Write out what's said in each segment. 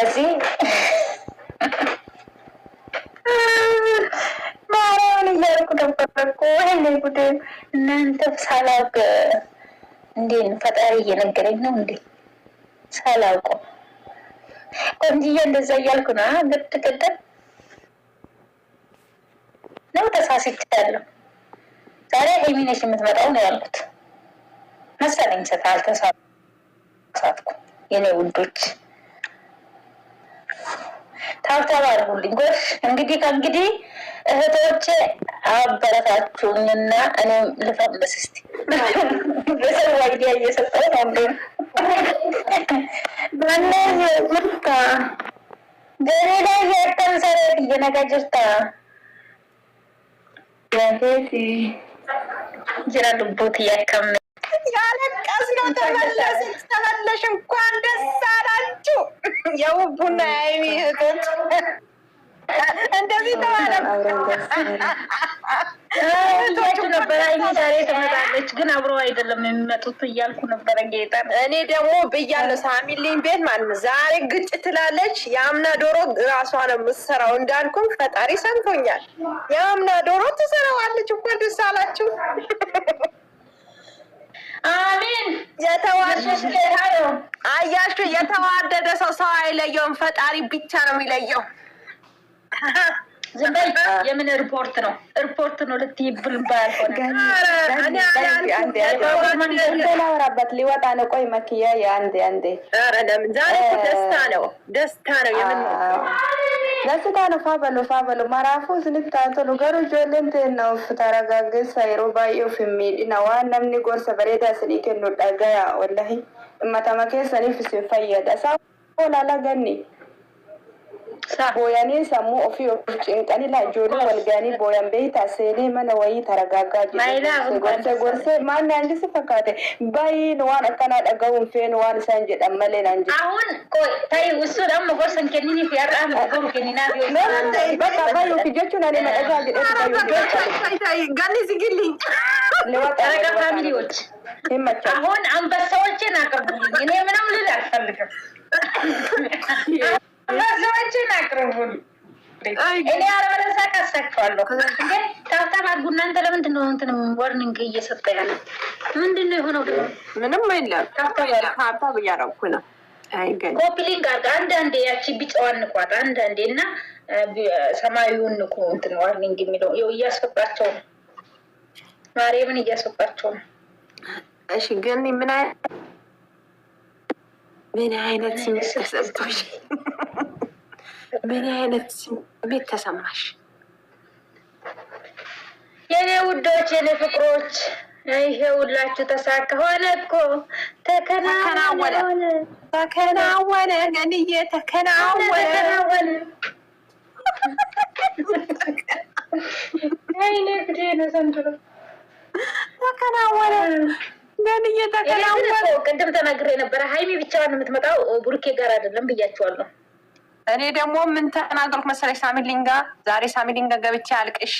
እዚህ ማርያምን እያልኩ ነበር እኮ ወይኔ ጉዴ! እናንተ ሳላውቅ እንዴት ነው ፈጣሪ እየነገረኝ ነው እንዴ? ሳላውቀው ቆንጅዬ እንደዛ እያልኩ ነው። ግድ ነው ተሳስቻለሁ። ዛሬ ሀይሚ ነሽ የምትመጣው ነው ያልኩት መሰለኝ። አልተሳሳትኩ የኔ ውዶች። ታብታብ አድርጉልኝ ጎሽ። እንግዲህ ከእንግዲህ እህቶቼ አበረታችሁኝና እኔም ልፈምስ እስቲ በሰው አይዲያ እየሰጠው ነው እንዴ በእነዚህ ምርታ ገሬዳ የተንሰረት እየነጋጀርታ ያቴቲ ጅራ ልቦት እያከም ያለቀስ ነው። ተመለሽ እንኳን ደስ አላችሁ የውቡና የሀይሚ እህቶች። እንደዚህ ተባለ ነበረ። ሀይሚ ዛሬ ትመጣለች ግን አብረው አይደለም የሚመጡት እያልኩ ነበረ። ጌታ እኔ ደግሞ ብያለሁ ሳሚልኝ ቤት ማለት ነው ዛሬ ግጭ ትላለች። የአምና ዶሮ ራሷ ነው የምትሰራው እንዳልኩም ፈጣሪ ሰምቶኛል። የአምና ዶሮ ትሰራዋለች። እንኳን ደስ አላችሁ። አሜን። አያችሁ የተዋደደ ሰው አይለየውም። ፈጣሪ ብቻ ነው የሚለየው። ዝም በይ። የምን ሪፖርት ነው? ሪፖርት ነው ልትይብል ባልሆነ ላወራበት ሊወጣ ነው። ቆይ መክያ የአንዴ ኧረ ለምን ዛሬ ደስታ ነው፣ ደስታ ነው። የምን ደስታ ነው? ፋበሎ ማራፉ ስንታንተሉ ገሩ ጆሌንቴ ነው ተረጋግሳ የሮባዮ ፍሚድና ዋን ነምኒ ጎርሰ በሬዳ ስኒኬኑ ዳጋያ ወላሂ እማታመኬ ሰኒፍ ሲፈየዳ ሳላላ ገኒ ቦያኔ ሰሙ ኦፊ ጭንቀኒ ላ ጆሊ ወልጋኒ ቦያን ቤታ ሴኔ መነ ወይ ተረጋጋ ጎርሰ ማን አንጂ ሲፈካተ ባይን ዋን አከና ደጋውን ፌን ዋን ሳንጀ ደመሌን አንጂ አሁን ቆይ ታይ ውሱ ደም ጎርሰን ከኒኒ ያራም ጎሩ ከኒና ቢሆን በቃ ባዩ ፍጀቹን አኔ መደጋ ታይ ጋኒ ሲግልኝ ለወጣ ፋሚሊዎች አሁን አንበሳዎችን አቅርቡልኝ። እኔ ምንም ልል አልፈልግም። አንበሳዎችን አቅርቡልኝ። እኔ አረበለሳ ካሳካለሁ እንዴ ታፍታፍ አድርጉ። እናንተ ለምንድን ነው እንትን ወርኒንግ እየሰጠ ያለ? ምንድን ነው የሆነው? ምንም የለም። ታፍታፍ እያደረኩ ነው። ኮፒ ሊንክ አድርጋ አንዳንዴ ያቺ ቢጫዋን ንኳት አንዳንዴ እና ሰማያዊውን ንኩ። እንትን ዋርኒንግ የሚለው ይኸው እያስወጣቸው ነው። ማርያምን እያስወጣቸው ነው። እሺ ግን ምን አይነት ስሜት ተሰምቶሽ? ምን አይነት ስሜት ተሰማሽ? የኔ ውዶች፣ የኔ ፍቅሮች፣ ይሄ ሁላችሁ ተሳካ። ሆነ እኮ ተከናወነ ገንዬ ተከናወነ። አይኔ ግዴ ነው ዘንድሮ ተከናወነ ገንዬ ተከናወነ። ቅድም ተናግሬ ነበረ። ሀይሚ ብቻዋን የምትመጣው ብሩኬ ጋር አይደለም ብያቸዋለሁ። እኔ ደግሞ ምን ተናገርኩ መሰለሽ? ሳሚሊንጋ ዛሬ ሳሚሊንጋ ገብቼ አልቅሼ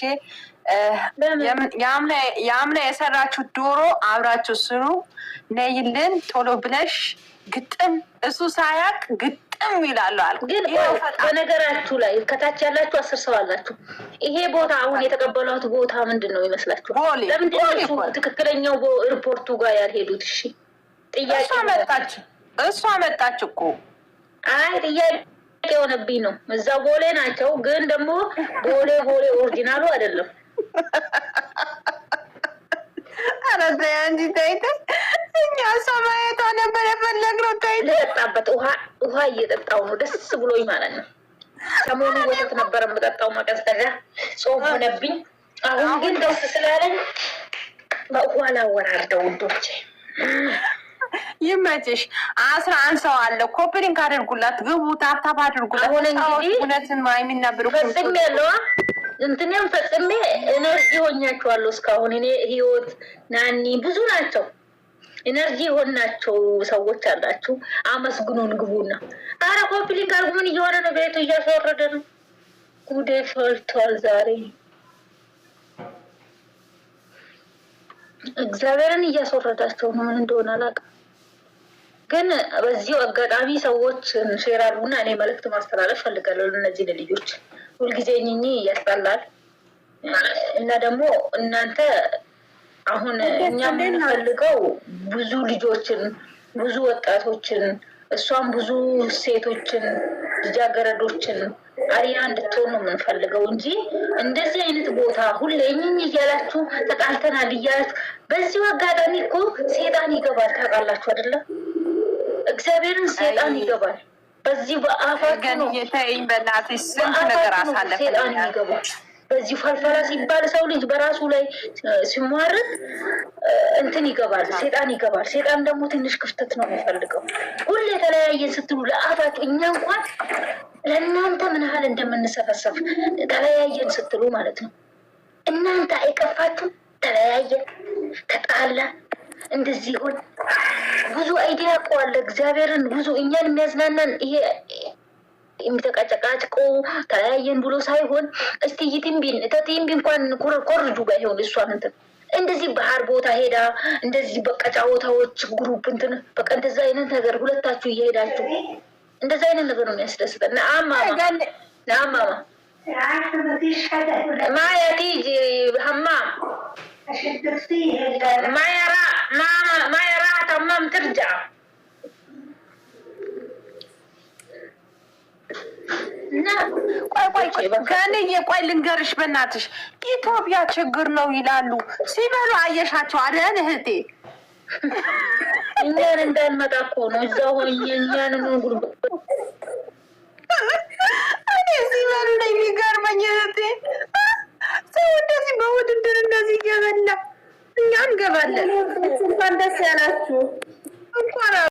የአምና የሰራችሁ ዶሮ አብራችሁ ስሩ ነይልን ቶሎ ብለሽ ግጥም እሱ ሳያቅ ግጥም ይላሉ አልኩ። ግን በነገራችሁ ላይ ከታች ያላችሁ 10 ሰው አላችሁ። ይሄ ቦታ አሁን የተቀበሏት ቦታ ምንድን ነው ይመስላችሁ? ለምንድን ነው ትክክለኛው ሪፖርቱ ጋር ያልሄዱት? እሺ ጥያቄ እሷ መጣች እኮ። አይ ጥያቄ የሆነብኝ ነው። እዛ ቦሌ ናቸው፣ ግን ደግሞ ቦሌ ኦሪጂናሉ አይደለም። አረዘ አንጂ ታይተ እኛ ሰማያቷ ነበር የፈለግነው። ታይተ ልጠጣበት ውሃ እየጠጣው ነው ደስ ብሎኝ ማለት ነው። ሰሞኑ ወተት ነበር የምጠጣው ማቀዝቀዣ፣ ጾም ሆነብኝ። አሁን ግን ደስ ስላለኝ በውሃ ላወራርደው ውዶቼ። ይመችሽ። 11 ሰው አለ። ኮፒሊንክ አድርጉላት፣ ግቡ፣ ታፕታፕ አድርጉላት። አሁን እንግዲህ እውነትን ማይሚና ብሩክ ፈጽሜ ያለዋ እንትኔም ፈጽሜ ኤነርጂ ሆኛቸዋለሁ። እስካሁን እኔ ህይወት ናኒ ብዙ ናቸው። ኤነርጂ ሆናቸው ሰዎች አላችሁ። አመስግኑን ግቡና። አረ ኮፒሊንክ አድርጉ። ምን እየሆነ ነው? ቤቱ እያስወረደ ነው። ጉዴ ፈልቷል ዛሬ። እግዚአብሔርን እያስወረዳቸው ነው። ምን እንደሆነ አላውቅም። ግን በዚሁ አጋጣሚ ሰዎች ሼር አድርጉና እኔ መልዕክት ማስተላለፍ ፈልጋለሁ ለእነዚህ ልጆች። ሁልጊዜ እኚህ ያስጠላል እና ደግሞ እናንተ አሁን እኛ የምንፈልገው ብዙ ልጆችን ብዙ ወጣቶችን እሷም ብዙ ሴቶችን ልጃገረዶችን አሪያ እንድትሆኑ ነው የምንፈልገው እንጂ እንደዚህ አይነት ቦታ ሁሌ እኚህ እያላችሁ ተጣልተናል እያላችሁ በዚሁ አጋጣሚ እኮ ሴጣን ይገባል። ታውቃላችሁ አይደለ? እግዚአብሔርን ሴጣን ይገባል። በዚህ በአፋችሁ ነው የተይኝ በእናትሽ ስንት ነገር አሳለፈ ሴጣን ይገባል። በዚህ ፈልፈላ ሲባል ሰው ልጅ በራሱ ላይ ሲሟርት እንትን ይገባል፣ ሴጣን ይገባል። ሴጣን ደግሞ ትንሽ ክፍተት ነው የሚፈልገው። ሁሌ የተለያየን ስትሉ ለአፋችሁ እኛ እንኳን ለእናንተ ምን ያህል እንደምንሰፈሰፍ ተለያየን ስትሉ ማለት ነው። እናንተ አይከፋችሁ? ተለያየን፣ ተጣላ፣ እንደዚህ ሆን ብዙ አይዲያ ቆዋለ እግዚአብሔርን ብዙ እኛን የሚያዝናናን ይሄ የሚተቃጨቃጭቆ ተለያየን ብሎ ሳይሆን እስቲ ይትምቢን ተቲምቢ እንኳን ኮርጁ ጋር ይሆን እሷን እንትን እንደዚህ ባህር ቦታ ሄዳ እንደዚህ በቃ ጫወታዎች ግሩፕ እንትን በቃ እንደዛ አይነት ነገር ሁለታችሁ እየሄዳችሁ እንደዛ አይነት ነገር ነው የሚያስደስተን። ናማማ ማያ ቲጂ ሀማም ማየራ ተማም ትርጃ ቆይ ልንገርሽ በእናትሽ ኢትዮጵያ ችግር ነው ይላሉ ሲበሉ አየሻቸው አይደል እህቴ? እኛን እንዳንመጣ እኮ ነው እዛ ሆኜ እኛን ነው ጉርብ እኔ ሲበሉ ነው የሚገርመኝ እህቴ። ሰው እንደዚህ በውድድር እንደዚህ ገበላ እኛም ገባለን። እንኳን ደስ ያላችሁ እንኳን